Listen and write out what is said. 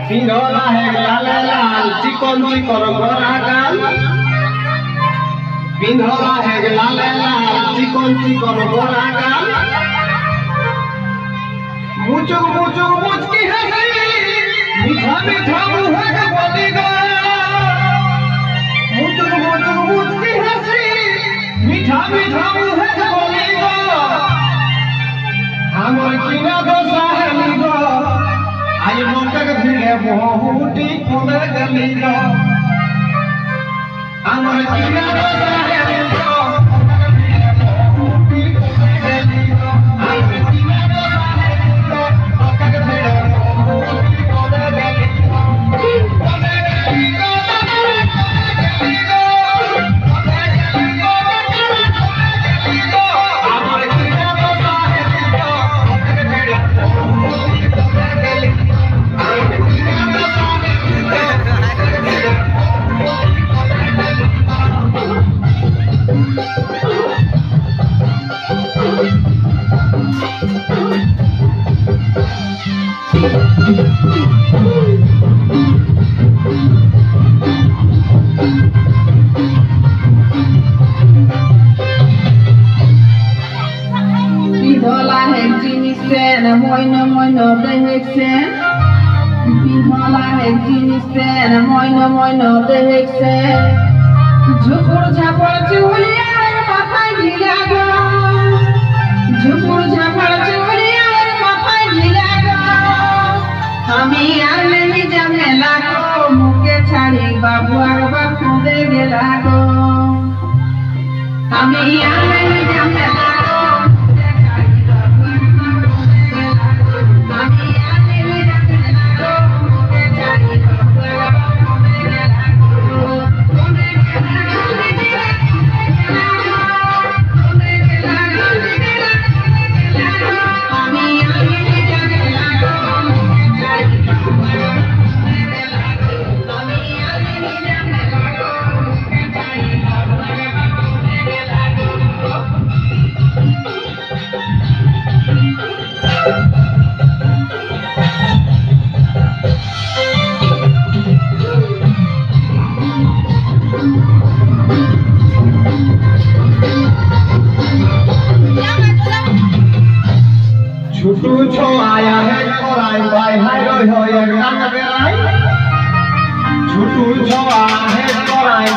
सिंघोला है लाल लाल chicken chicken गोरा गाल पिंघोला है लाल लाल चिकन चिकन गोरा गाल मुचुक मुचुक मुचकी हंसी मीठा मीठा मुँह के बोली गो मुचुक मुचुक मुचकी हंसी मीठा मीठा मुँह के बोली गो हमर किना दो साहली गो आई मोटक भिड़े बहुटी खुद गली गो हमर किना दो साहली गो बहुटी खुद गली गो हमर किना दो साहली गो मोटक भिड़े बहुटी खुद गली Pidola hektinisten, moyno beheksen. Pidola hektinisten, moyno beheksen. Jupur japur chuliya mathai ghila go. Jupur japur chuliya mathai ghila go. Ami ar nahi jamela go, muke chhadi babu ar bakude gela go. Ami ar nahi jamela go. छुटू छो आया है Core i by हाय रोय हो एक रंग बेराई छुटू छो आया है Core i